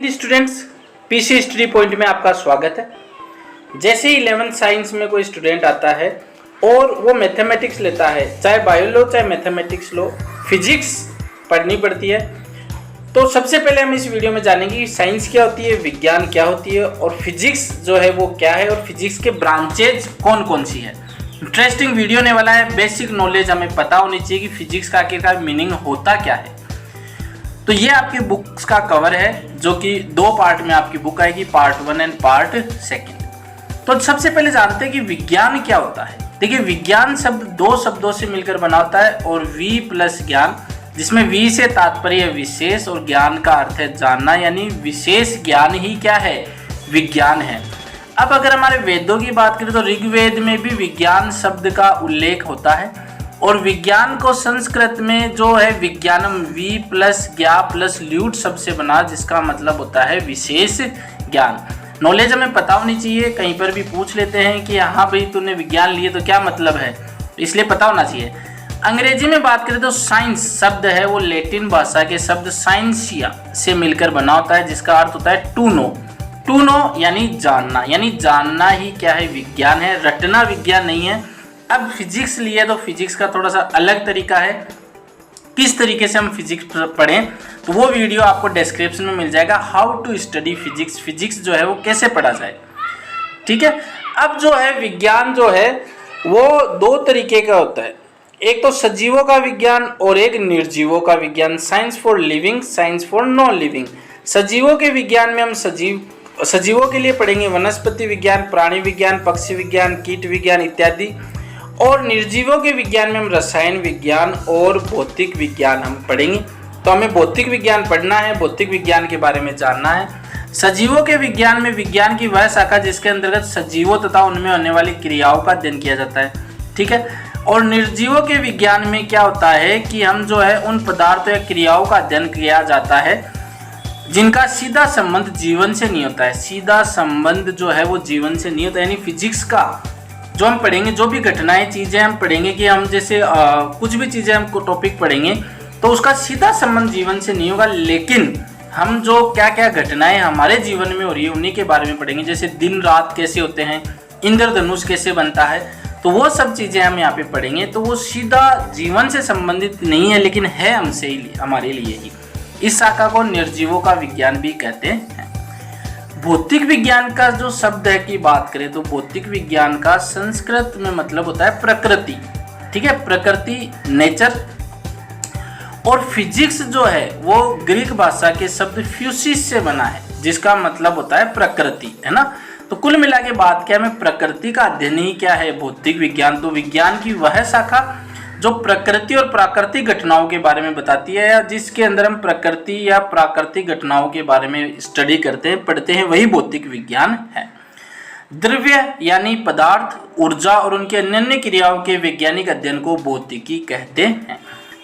Students, PC study point में आपका स्वागत है। जैसे ही 11th साइंस में कोई स्टूडेंट आता है और वो मैथमेटिक्स लेता है, चाहे बायो लो चाहे मैथमेटिक्स लो, फिजिक्स पढ़नी पड़ती है। तो सबसे पहले हम इस वीडियो में जानेंगे कि साइंस क्या होती है, विज्ञान क्या होती है और फिजिक्स जो है वो क्या है और फिजिक्स के ब्रांचेज कौन कौन सी है। इंटरेस्टिंग वीडियो होने वाला है। बेसिक नॉलेज हमें पता होनी चाहिए कि फिजिक्स का आखिरकार मीनिंग होता क्या है। तो ये आपकी बुक्स का कवर है जो कि दो पार्ट में आपकी बुक आएगी, पार्ट 1 एंड पार्ट 2। तो सबसे पहले जानते हैं कि विज्ञान क्या होता है। देखिए, विज्ञान शब्द दो शब्दों से मिलकर बना होता है और वी प्लस ज्ञान, जिसमें वी से तात्पर्य विशेष और ज्ञान का अर्थ है जानना, यानी विशेष ज्ञान ही क्या है, विज्ञान है। अब अगर हमारे वेदों की बात करें तो ऋग्वेद में भी विज्ञान शब्द का उल्लेख होता है और विज्ञान को संस्कृत में जो है विज्ञानम, वी प्लस ज्ञा प्लस ल्यूट शब्द से बना, जिसका मतलब होता है विशेष ज्ञान। नॉलेज हमें पता होनी चाहिए। कहीं पर भी पूछ लेते हैं कि हाँ भाई तूने विज्ञान लिए तो क्या मतलब है, इसलिए पता होना चाहिए। अंग्रेजी में बात करें तो साइंस शब्द है वो लैटिन भाषा के शब्द साइंसिया से मिलकर बना होता है, जिसका अर्थ होता है टू नो। टू नो यानी जानना, यानी जानना ही क्या है, विज्ञान है, रटना विज्ञान नहीं है। अब फिजिक्स लिए तो फिजिक्स का थोड़ा सा अलग तरीका है, किस तरीके से हम फिजिक्स पढ़ें, तो वो वीडियो आपको डिस्क्रिप्शन में मिल जाएगा। How to study physics, physics जो है वो कैसे पढ़ा जाए, ठीक है। अब जो है विज्ञान जो है वो दो तरीके का होता है, एक तो सजीवों का विज्ञान और एक निर्जीवों का विज्ञान। Science for living, science for non living. सजीवों के विज्ञान में हम सजीवों के लिए पढ़ेंगे वनस्पति विज्ञान, प्राणी विज्ञान, पक्षी विज्ञान, कीट विज्ञान इत्यादि। और निर्जीवों के विज्ञान में हम रसायन विज्ञान और भौतिक विज्ञान हम पढ़ेंगे। तो हमें भौतिक विज्ञान पढ़ना है, भौतिक विज्ञान के बारे में जानना है। सजीवों के विज्ञान में विज्ञान की वह शाखा जिसके अंतर्गत सजीवों तथा उनमें होने वाली क्रियाओं का अध्ययन किया जाता है, ठीक है। और निर्जीवों के विज्ञान में क्या होता है कि हम जो है उन पदार्थों या क्रियाओं का अध्ययन किया जाता है जिनका सीधा संबंध जीवन से नहीं होता है। सीधा संबंध जो है वो जीवन से नहीं होता, यानी फिजिक्स का जो हम पढ़ेंगे, जो भी घटनाएं चीज़ें हम पढ़ेंगे कि हम जैसे कुछ भी चीज़ें हम टॉपिक पढ़ेंगे तो उसका सीधा संबंध जीवन से नहीं होगा, लेकिन हम जो क्या क्या घटनाएं हमारे जीवन में हो रही है उन्हीं के बारे में पढ़ेंगे। जैसे दिन रात कैसे होते हैं, इंद्रधनुष कैसे बनता है, तो वो सब चीज़ें हम यहाँ पे पढ़ेंगे। तो वो सीधा जीवन से संबंधित नहीं है, लेकिन है हमसे ही, हमारे लिए ही। इस शाखा को निर्जीवों का विज्ञान भी कहते हैं। भौतिक विज्ञान का जो शब्द है की बात करें तो भौतिक विज्ञान का संस्कृत में मतलब होता है प्रकृति, ठीक है, प्रकृति, नेचर। और फिजिक्स जो है वो ग्रीक भाषा के शब्द फ्यूसिस से बना है, जिसका मतलब होता है प्रकृति, है ना। तो कुल मिला के बात क्या है, प्रकृति का अध्ययन ही क्या है, भौतिक विज्ञान। तो विज्ञान की वह शाखा जो प्रकृति और प्राकृतिक घटनाओं के बारे में बताती है, या जिसके अंदर हम प्रकृति या प्राकृतिक घटनाओं के बारे में स्टडी करते हैं, पढ़ते हैं, वही भौतिक विज्ञान है। द्रव्य यानी पदार्थ, ऊर्जा और उनके अन्य क्रियाओं के वैज्ञानिक अध्ययन को भौतिकी कहते हैं।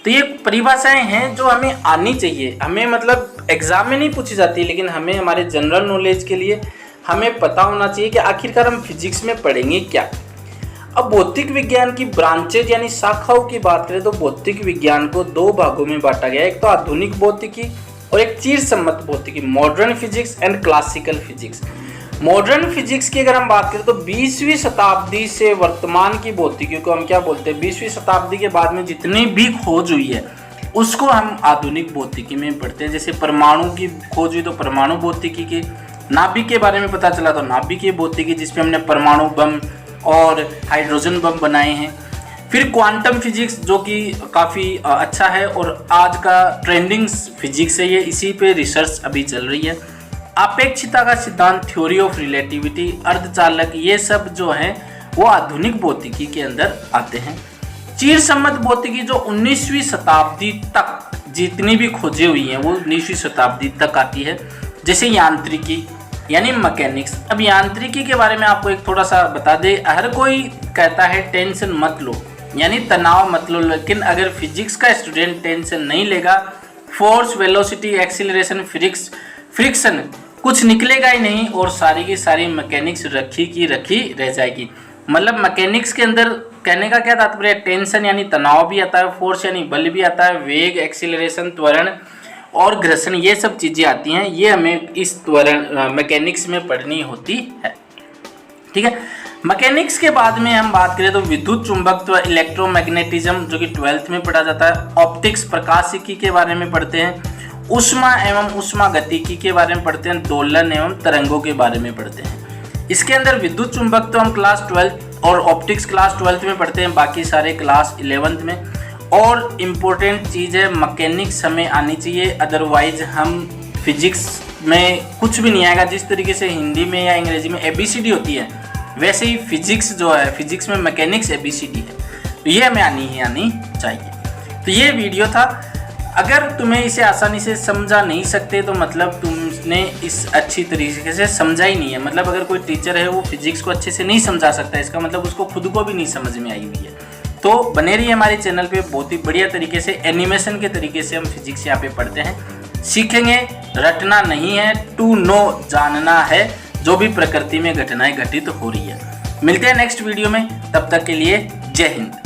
तो ये परिभाषाएं हैं जो हमें आनी चाहिए, हमें मतलब एग्जाम में नहीं पूछी जाती, लेकिन हमें हमारे जनरल नॉलेज के लिए हमें पता होना चाहिए कि आखिरकार हम फिजिक्स में पढ़ेंगे क्या। अब भौतिक विज्ञान की ब्रांचेज यानी शाखाओं की बात करें तो भौतिक विज्ञान को दो भागों में बांटा गया है, एक तो आधुनिक भौतिकी और एक चिर सम्मत भौतिकी, modern physics and classical physics. Modern physics की अगर हम बात करें तो 20वीं शताब्दी से वर्तमान की भौतिकी को हम क्या बोलते हैं, 20वीं शताब्दी के बाद में जितनी भी खोज हुई है उसको हम आधुनिक भौतिकी में पढ़ते हैं। जैसे परमाणु की खोज हुई तो परमाणु भौतिकी की, नाभिक के बारे में पता चला तो नाभिकीय भौतिकी, जिसपे हमने परमाणु बम और हाइड्रोजन बम बनाए हैं। फिर क्वांटम फिजिक्स जो कि काफ़ी अच्छा है और आज का ट्रेंडिंग फिजिक्स है, ये इसी पे रिसर्च अभी चल रही है। अपेक्षिता का सिद्धांत, थ्योरी ऑफ रिलेटिविटी, अर्धचालक, ये सब जो है वो आधुनिक भौतिकी के अंदर आते हैं। चिर सम्मत भौतिकी जो 19वीं शताब्दी तक जितनी भी खोजें हुई हैं वो 19वीं शताब्दी तक आती है। जैसे यांत्रिकी यानी मैकेनिक्स। अब यांत्रिकी के बारे में आपको एक थोड़ा सा बता दे, हर कोई कहता है टेंशन मत लो, यानी तनाव मत लो, लेकिन अगर फिजिक्स का स्टूडेंट टेंशन नहीं लेगा, फोर्स, वेलोसिटी, एक्सीलरेशन, फ्रिक्शन कुछ निकलेगा ही नहीं और सारी की सारी मैकेनिक्स रखी की रखी रह जाएगी। मतलब मैकेनिक्स के अंदर कहने का क्या तात्पर्य, टेंशन यानी तनाव भी आता है, फोर्स यानी बल भी आता है, वेग, एक्सीलरेशन, त्वरण और घर्षण, ये सब चीज़ें आती हैं, ये हमें इस त्वरण मैकेनिक्स में पढ़नी होती है। ठीक है। मैकेनिक्स के बाद में हम बात करें तो विद्युत चुंबकत्व, इलेक्ट्रोमैग्नेटिज्म जो कि 12th में पढ़ा जाता है, ऑप्टिक्स प्रकाशिकी के बारे में पढ़ते हैं, ऊष्मा एवं ऊष्मा गतिकी के बारे में पढ़ते हैं, दोलन एवं तरंगों के बारे में पढ़ते हैं। इसके अंदर विद्युत चुंबकत्व हम क्लास 12 और ऑप्टिक्स क्लास 12 में पढ़ते हैं, बाकी सारे क्लास 11th में। और इम्पोर्टेंट चीज़ है मैकेनिक्स हमें आनी चाहिए, अदरवाइज हम फिजिक्स में कुछ भी नहीं आएगा। जिस तरीके से हिंदी में या अंग्रेजी में ABCD होती है, वैसे ही फिजिक्स जो है, फिजिक्स में मैकेनिक्स ABCD है, तो ये हमें आनी चाहिए। तो ये वीडियो था। अगर तुम्हें इसे आसानी से समझा नहीं सकते तो मतलब तुमने इस अच्छी तरीके से समझा ही नहीं है। मतलब अगर कोई टीचर है वो फिजिक्स को अच्छे से नहीं समझा सकता, इसका मतलब उसको खुद को भी नहीं समझ में आई हुई है। तो बने रहिए हमारे चैनल पे, बहुत ही बढ़िया तरीके से एनिमेशन के तरीके से हम फिजिक्स यहाँ पे पढ़ते हैं, सीखेंगे। रटना नहीं है, टू नो जानना है जो भी प्रकृति में घटनाएं घटित हो रही है। मिलते हैं नेक्स्ट वीडियो में, तब तक के लिए जय हिंद।